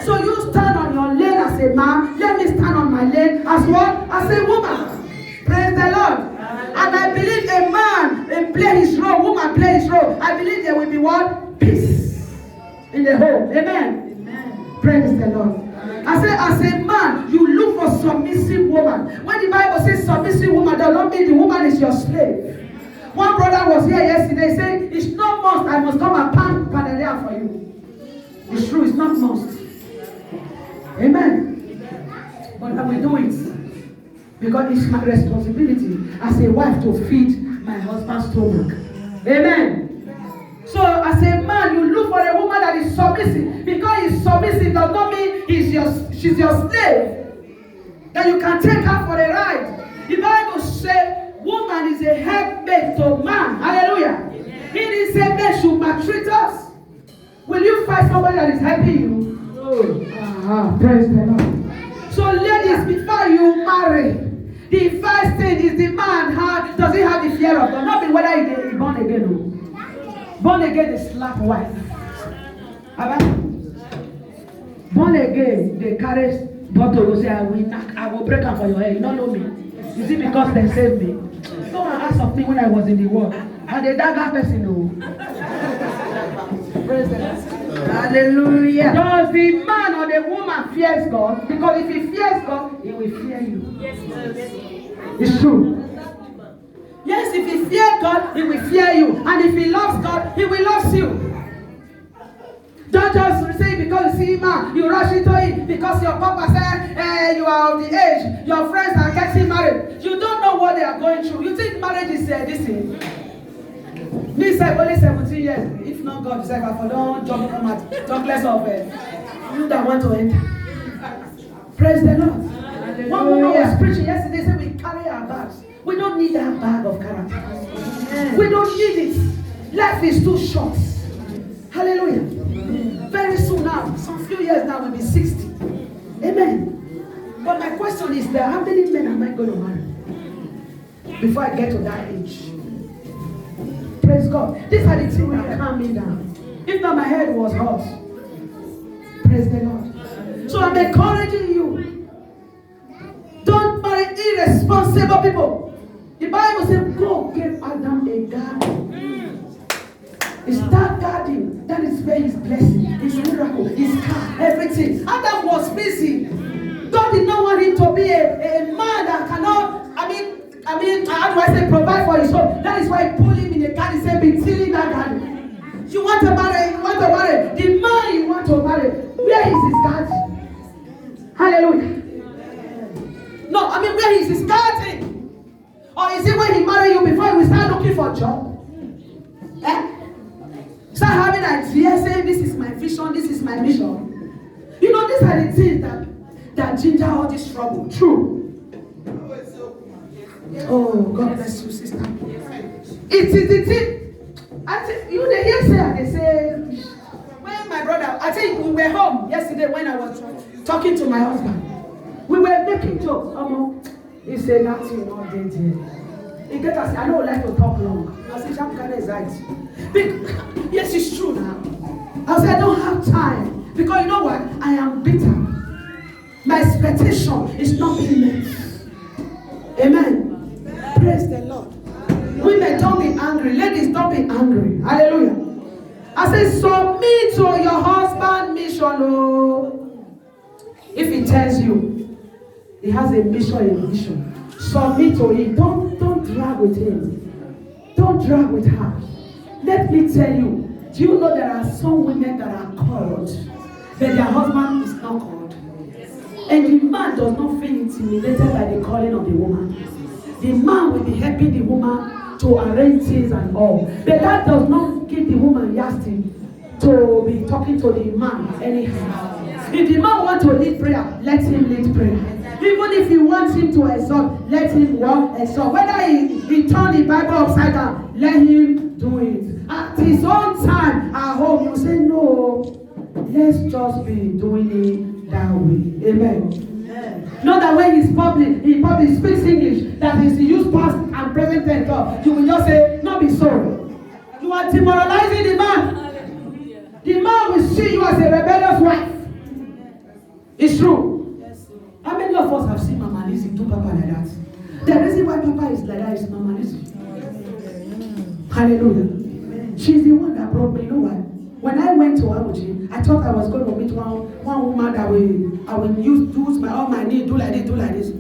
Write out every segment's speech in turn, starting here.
So you stand on your lane as a man. Let me stand on my lane as what? As a woman. Praise the Lord. And I believe a man play his role, woman play his role. I believe there will be what? Peace in the home. Amen. Amen. Praise the Lord. I say, as a man, you look for submissive woman. When the Bible says submissive woman, does not mean the woman is your slave. One brother was here yesterday saying, it's not must, I must come and pan Panadea for you. It's true, it's not must. Amen. But I will do it because it's my responsibility as a wife to feed my husband's stomach. Amen. So as a man, you look for a woman that is submissive. Because he's submissive does not mean she's your slave. That you can take her for a ride. The Bible says, woman is a helpmate to man. Hallelujah. It is a man should maltreat us. Will you find somebody that is helping you? Oh. Praise the Lord. So ladies, before you marry, the first thing is the man does he have the fear of God? Not be whether he's born again. No. Born again is slap wife. Born again, they carry bottle, say, I will break up for your hair. You don't know me. Is it because they saved me? Someone asked of me when I was in the war. And the dagger person, no. Praise the Lord. Hallelujah. Does the man or the woman fears God? Because if he fears God, he will fear you. Yes, it's true. Yes, if he fears God, he will fear you. And if he loves God, he will love you. Don't just say because you see man, you rush into it because your papa said you are of the age, your friends are getting married. You don't know what they are going through. You think marriage is this thing? Me say only 17 years. If not God, say if I don't jump come at talk less of you that want to enter. Praise the Lord. Hallelujah. One woman was preaching yesterday, said we carry our bags. We don't need that bag of character. Yes. We don't need it. Life is too short. Hallelujah. Very soon now, some few years now, we'll be 60. Amen. But my question is that how many men am I going to marry before I get to that age? Praise God. These are the things that calm me down. If not, my head was hot. Praise the Lord. So I'm encouraging you. Don't marry irresponsible people. The Bible says, God gave Adam a garden. It's that garden. That is where his blessing, his miracle, his car, everything. Adam was busy. God did not want him to be a man that cannot, I mean, how do I say, provide for his own. That is why he pulled him in the garden. He said, be tilling that garden. You want to marry, the man you want to marry, where is his garden? Hallelujah. No, where is his garden? Or is it when he marry you before we start looking for a job? Eh? Start having ideas, saying this is my vision, this is my mission. You know, these are the things that ginger all this trouble. True. Oh, God bless you, sister. It is the thing. I think you they hear say, they say, when my brother, I think we were home yesterday when I was talking to my husband. We were making jokes. He said nothing, not dating. He get us, I don't like to talk long. I said, I'm kind of anxiety. Yes, it's true now. I said, I don't have time. Because you know what? I am bitter. My expectation is not being met. Amen. Praise the Lord. Women, don't be angry. Ladies, don't be angry. Hallelujah. I say, submit to your husband's mission. Oh. If he tells you, he has a mission, a vision, submit to him. Don't drag with him. Don't drag with her. Let me tell you, do you know there are some women that are called, but their husband is not called? And the man does not feel intimidated by the calling of the woman. The man will be helping the woman to arrange things and all. But that does not give the woman yasting to be talking to the man anyhow. If the man wants to lead prayer, let him lead prayer. Even if you want him to exhort, let him walk exhort. Whether he turn the Bible upside down, let him do it. At his own time at home, you say, no, let's just be doing it that way. Amen. Not that when he probably speaks English, that is used past and present tense. You will just say, not be so. You are demoralizing the man. The man will see you as a rebellious wife. It's true. Yes. How many of us have seen Mama Lizzie do Papa like that? The reason why Papa is like that is Mama Lizzie. Hallelujah. She's the one that brought me. You know what? When I went to Abuja, I thought I was going to meet one woman that I will use all my need, do like this.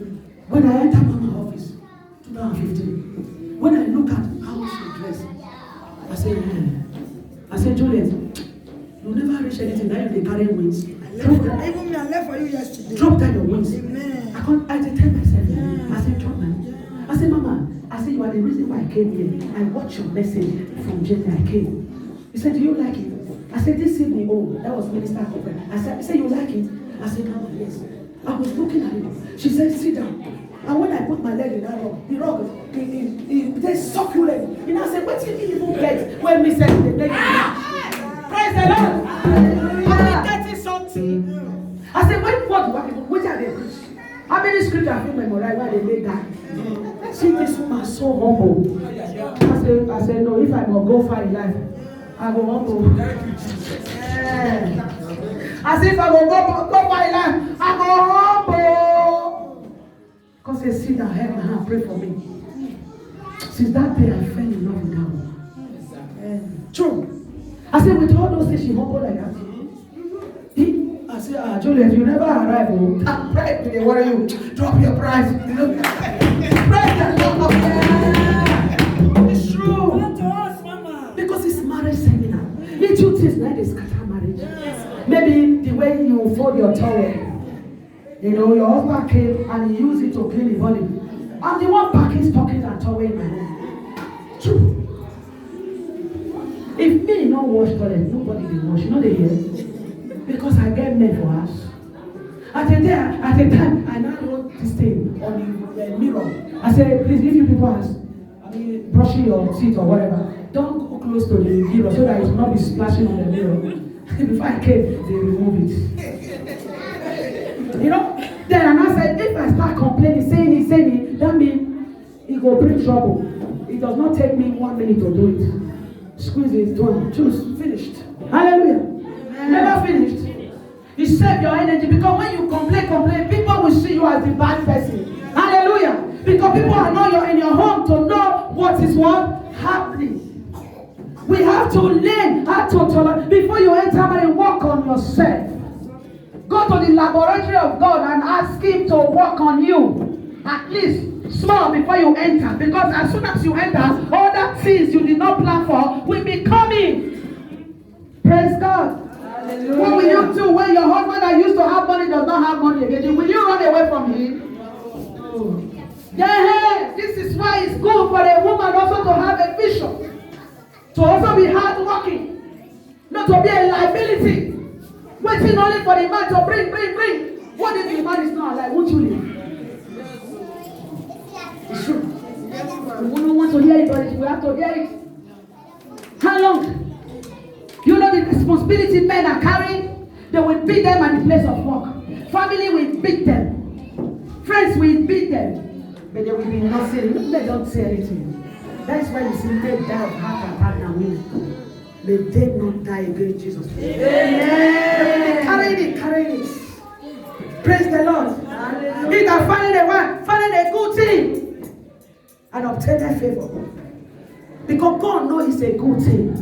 When I entered Mama's office, 2015, when I look at how she dressed, I said, Juliet, you never reach anything. Now you carry wings. Even me, I left for you yesterday. Drop down your wings. Amen. I did tell myself, I said, drop man. I said, Mama, I said, you are the reason why I came here. I watched your message from Jenny. I came. He said, do you like it? I said, this evening, that was Minister Conference. I said, you like it? I said, Mama, yes. I was looking at it. She said, sit down. And when I put my leg in that rug, the rug, they succulent. And I said, what did you even get when we said the leg? Praise the Lord. I'm getting something. I said, what are they? How many scriptures have you memorized when they lay down? See, this woman so humble. I said, no, if I must go far in life, I go humble. I said, if I will go far in life, I go humble. Because they sit down, held my hand, pray for me. Since that day, I fell in love with that woman. True. I said, with all those things, she humble like that. I said, Juliet, you never arrive. Pride today, what are you? Drop your price. It's true. Because it's marriage seminar. Little things like this scatter marriage. Maybe the way you fold your towel. Your husband came and he used it to clean the body. I'm the one packing stockings and towel in my home. True. If me not wash toilet, nobody will wash. You know they hear? Because I get men for us. At a time, I now wrote this thing on the mirror. I said, please, if you people ask, brushing your teeth or whatever, don't go close to the mirror so that it will not be splashing on the mirror. Before I came, they remove it. Then I said, if I start complaining, saying it, that means it will bring trouble. It does not take me 1 minute to do it. Squeeze it, done, choose, finished. Hallelujah. Never finished. You save your energy because when you complain, people will see you as the bad person. Hallelujah. Because people are not in your home to know what is happening. We have to learn how to tolerate. Before you enter and work on yourself. Go to the laboratory of God and ask Him to work on you. At least small before you enter. Because as soon as you enter, all that things you did not plan for will be coming. Praise God. Hallelujah. What will you do when your husband that used to have money does not have money again? Will you run away from him? No. Yeah, this is why it's good for a woman also to have a vision. To also be hardworking. Not to be a liability. Waiting only for the man to bring. What if the man is not alive? Won't you leave? It's true. We wouldn't want to hear it, but we have to hear it. How long? You know the responsibility men are carrying? They will beat them at the place of work. Family will beat them. Friends will beat them. But they will be not saying, they don't say anything. That's why you see men die of heart attack and women. May they not die again, Jesus. Amen. Carrying it. Praise the Lord. Hallelujah. He that finding a good thing and obtain that favor. Because God knows it's a good thing.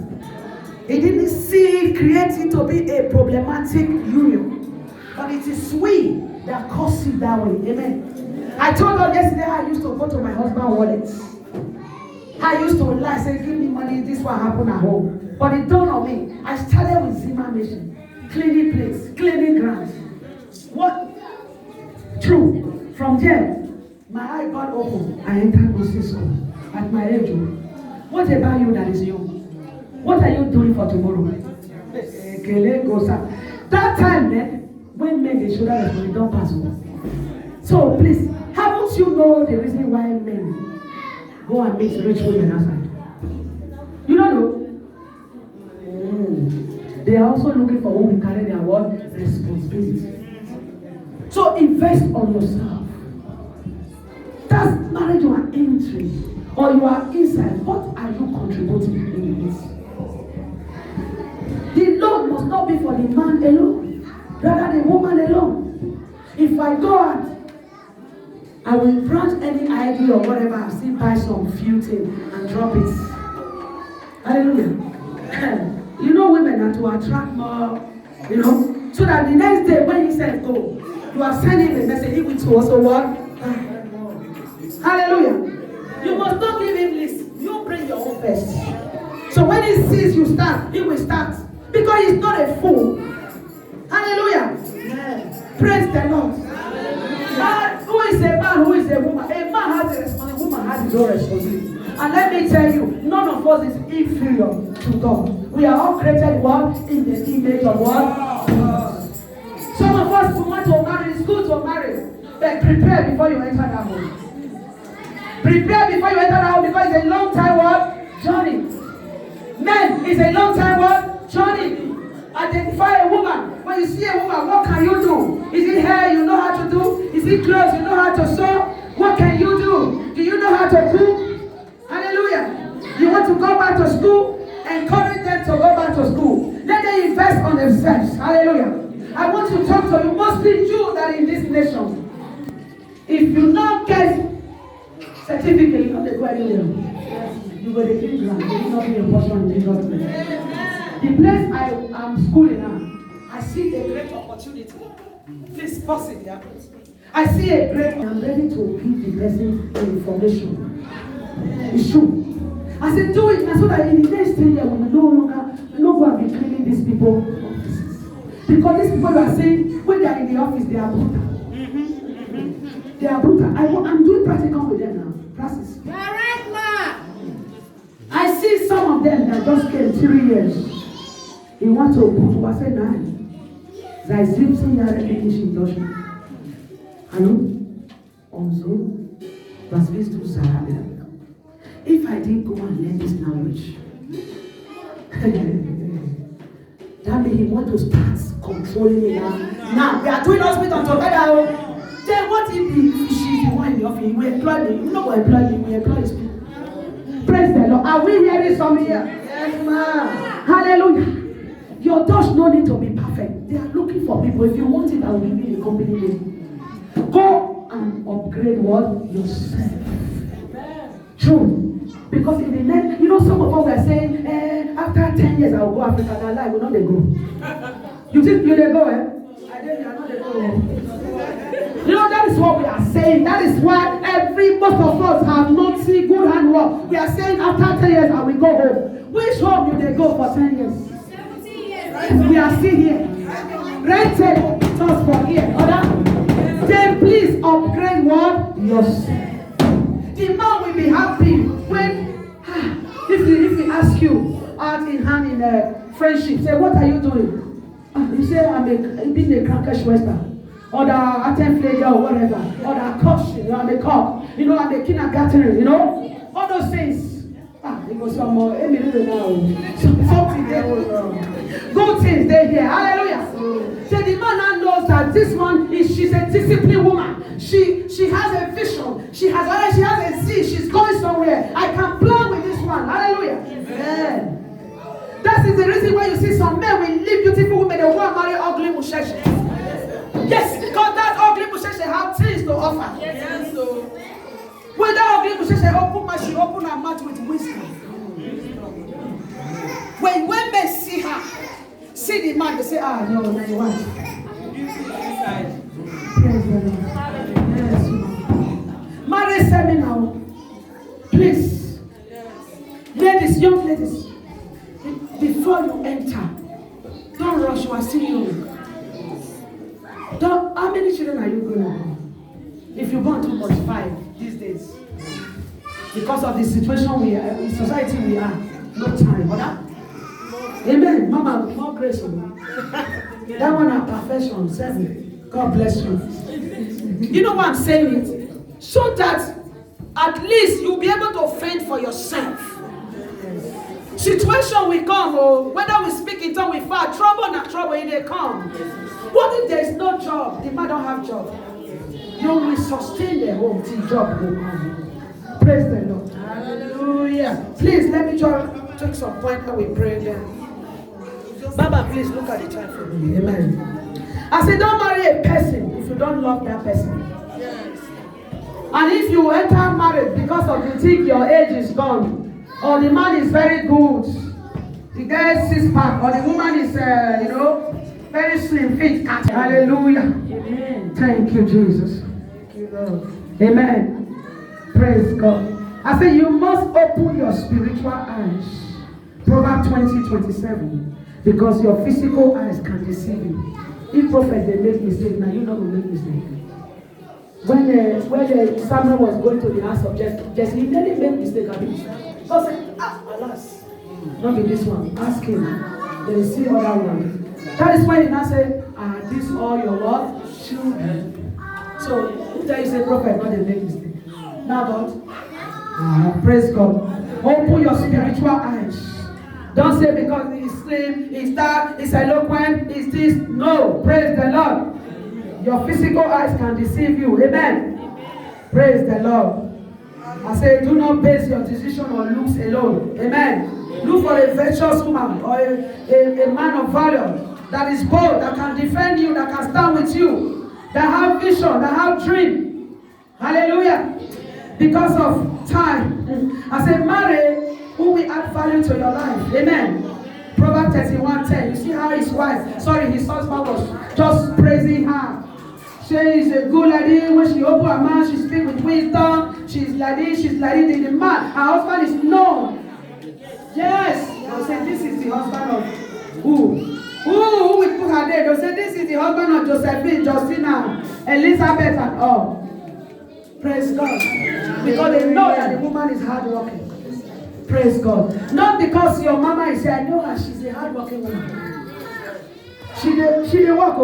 He didn't see creating to be a problematic union. But it is we that cause it that way. Amen. I told her yesterday I used to go to my husband's wallet. I used to lie, say, give me money, this will happen at home. But it dawned on me. I started with Zima Mission. Cleaning plates, cleaning grounds. What? True. From there, my eye got open. I entered nursing school at my age. What about you that is young? What are you doing for tomorrow? That time, when men they should have they don't pass over. So please, haven't you know the reason why men go and meet rich women outside? You don't know? They are also looking for who will carry their responsibility. So invest on yourself. That's marriage you are entering or you are inside. What are you contributing in this? The Lord must not be for the man alone, rather the woman alone. If I go out, I will branch any idea or whatever, I still buy some few things and drop it. Hallelujah. You know women are to attract more, so that the next day when you say go, you are sending a message, he will to also what? Hallelujah. You must not give him list. You bring your own first. So when he sees you start, he will start. Because he's not a fool. Hallelujah. Yeah. Praise the Lord. Who is a man? Who is a woman? A man has a responsibility. A woman has his own responsibility. And let me tell you, none of us is inferior to God. We are all created what? In the image of what? Some of us who want to marry, it's good to marry. But prepare before you enter that home. Prepare before you enter that home because it's a long time what? Journey. Men, it's a long time what? Journey. Identify a woman. When you see a woman, what can you do? Is it hair you know how to do? Is it clothes you know how to sew? What can you do? Do you know how to cook? Hallelujah. You want to go back to school? Encourage them to go back to school. Let them invest on themselves. Hallelujah. I want to talk to you, mostly you that in this nation. If you not get certificate, you not go anywhere. You go to England. You will not be a portion in Jesus' name. The place I am schooling now, I see a great opportunity. Please pause it there. I see a great. I'm ready to give the person the information. It's true. I said, do it now so that in the next 10 years, we will no go and be cleaning these people offices. Because these people you are saying, when they are in the office, they are brutal. They are brutal. I'm doing practical with them now. Practice. Correct, ma. I see some of them that just came 3 years. He wants to put was a 9. Sei 17 Jahre bin ich in Deutschland. Hallo? Und so, was willst du sagen? If I didn't go and learn this language, that means he wants to start controlling me now. Now, we are doing hospital together. Then what if she's the one in the office? We employ me. You know what employ me? We employ his people. Praise the Lord. Are we hearing something here? Yes, ma'am. Hallelujah. Your doors no need to be perfect. They are looking for people. If you want it, I will give you the company name. Go and upgrade what? Yourself. True. Because in the next, some of us are saying, after 10 years I will go Africa. That life will not they go. You think you they go, I think you are not they go. That is what we are saying. That is why most of us have not seen good handwork. We are saying after 10 years I will go home. Which home do they go for 10 years? 17 years. We are still here. Rented just for here. Then please upgrade what? Yourself. The man will be happy when if he ask you out in hand in a friendship, say, what are you doing? You say, I'm being a crankish western. Or the attenflager or whatever. Or the coach, I'm a cock. I'm a kindergarten, all those things. It was some more. Something there. Good things they hear. Hallelujah. So the man knows that this one she's a disciplined woman. She has a vision. She has a zeal. She's going somewhere. I can plan with this one. Hallelujah. Amen. That is the reason why you see some men will leave beautiful women. They want to marry ugly musheshe. Yes, because that ugly musheshe have things to offer. Yes. When that ugly musheshe she open her mouth with wisdom. When women see her, see the man, they say, no, you want. Praise the Lord. Yes. Marriage seminar. Please. Ladies, young ladies, before you enter, don't rush, you are still young. How many children are you going to have? If you born too much, 5 these days. Because of the situation we are, in society we are, no time for that. Amen. Mama, more grace on you. That one are perfection, 7. God bless you. You know why I'm saying it? So that at least you'll be able to fend for yourself. Situation will come, whether we speak in tongue, we fight. Trouble, not trouble, it will come. What if there is no job? The man don't have job. You will sustain the home till job will come. Praise the Lord. Hallelujah. Please let me just take some point and we pray then. Baba, please look at the child for me. Amen. I said, don't marry a person if you don't love that person. And if you enter marriage because of you think your age is gone, or the man is very good, the guy is six-pack, or the woman is, very slim, fit. Hallelujah. Amen. Thank you, Jesus. Thank you, Lord. Amen. Praise God. I say you must open your spiritual eyes. Proverbs 20:27. Because your physical eyes can deceive you. If prophets they make mistake, now you not will make mistake. When Samuel was going to the house of Jesse, he didn't make mistake. God said, alas, not be this one. Ask him. Then you see other one. That is why he now said, are these all your what? Children. So, if there is a prophet, not they make mistake. Now God, praise God. Open your spiritual eyes. Don't say because he's slim, he's dark, he's eloquent, he's this. No, praise the Lord. Your physical eyes can deceive you. Amen. Praise the Lord. I say, do not base your decision on looks alone. Amen. Look for a virtuous woman or a man of value that is bold, that can defend you, that can stand with you, that have vision, that have dream. Hallelujah. Because of time. I say, marry who will add value to your life. Amen. Proverbs 31:10. You see how his husband was just praising her. She is a good lady. When she open her mouth, she speaks with wisdom. She's like this, she's like this. The man, her husband is known. Yes. They'll say, this is the husband of who? Who will put her there? They'll say, this is the husband of Josephine, Justina, Elizabeth, and all. Praise God. Because they know that the woman is hardworking. Praise God. Not because your mama is saying, I know her, she's a hardworking woman. She did work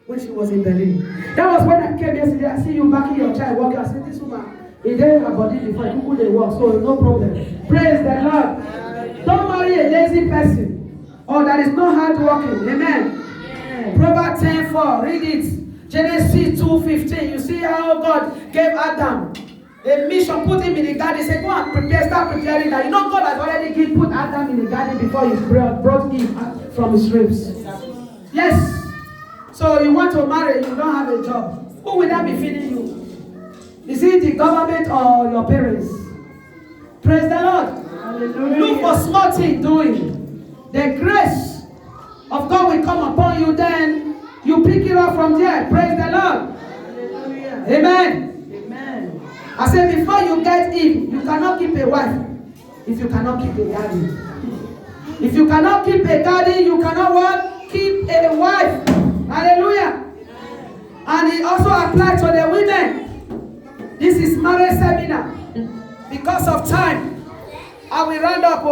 when she was in Berlin. That was when I came yesterday. I see you backing your child working. I said, this woman, he didn't have body before. People they work, so no problem. Praise the Lord. Don't marry a lazy person or that is not hardworking. Amen. Proverbs 10:4. Read it. Genesis 2:15. You see how God gave Adam a mission, put him in the garden. He said, go and prepare, start preparing that. You know, God has already put Adam in the garden before he brought him from his ribs. Yes. So you want to marry, you don't have a job. Who will that be feeding you? Is it the government or your parents? Praise the Lord. Hallelujah. Look for small thing doing. The grace of God will come upon you, then you pick it up from there. Praise the Lord. Hallelujah. Amen. I said, before you get in, you cannot keep a wife if you cannot keep a garden. If you cannot keep a garden, you cannot what? Keep a wife. Hallelujah. And it also applies to the women. This is marriage seminar. Because of time, I will round up.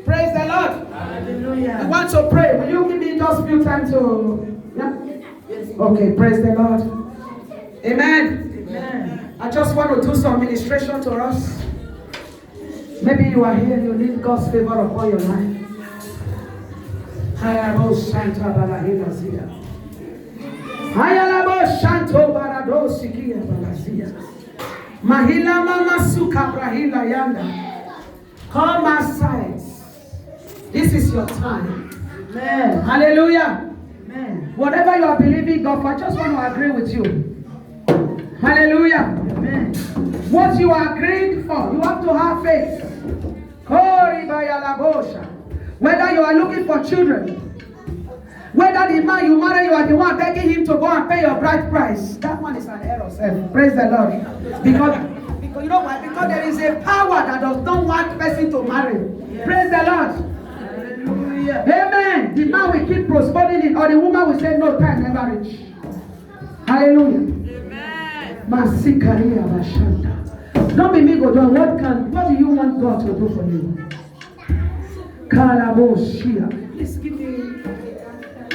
Praise the Lord. Hallelujah. I want to pray. Will you give me just a few time to... Yeah? Okay, praise the Lord. Amen. Amen. I just want to do some ministration to us. Maybe you are here, you need God's favor upon your life. Mahila mama suka brahila yanda. Come aside. This is your time. Amen. Hallelujah. Amen. Whatever you are believing God for, I just want to agree with you. Hallelujah. Amen. What you are agreeing for, you have to have faith. Whether you are looking for children, whether the man you marry, you are the one begging him to go and pay your bride price. That one is an error, sir. Praise the Lord. Because you know why? Because there is a power that does not want person to marry. Yes. Praise the Lord. Hallelujah. Amen. The man will keep postponing it, or the woman will say, no, time never reach. Hallelujah. Don't be me go down. What do you want God to do for you? Please give me.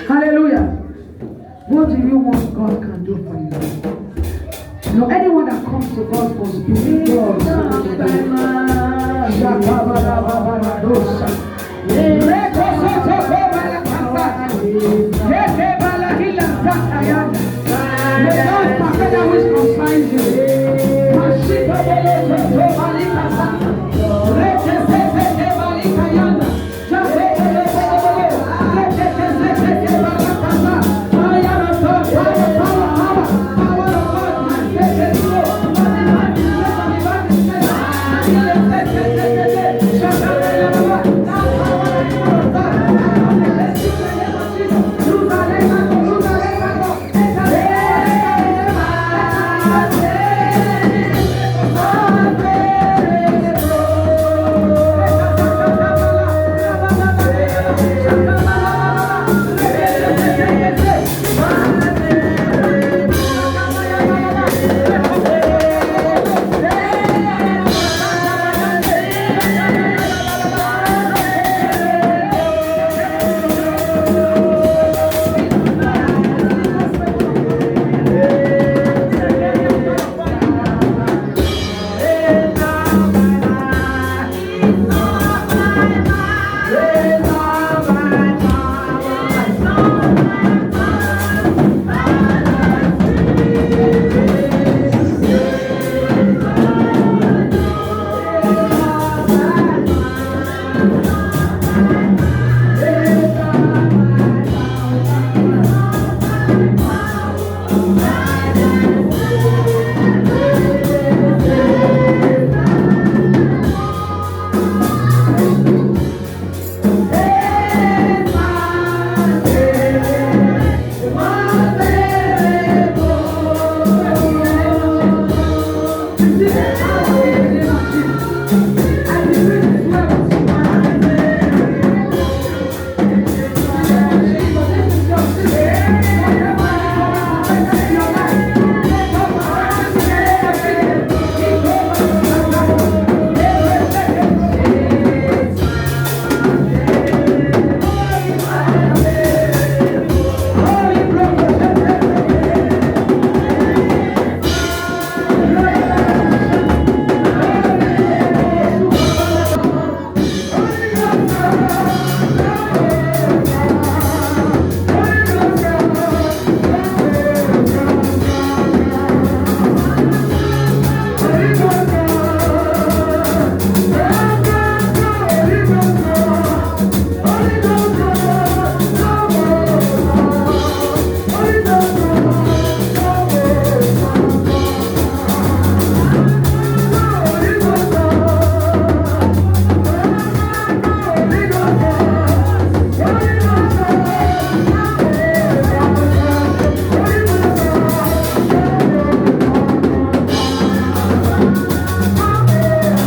Hallelujah. What do you want God can do for you? You know, anyone that comes to God must believe God.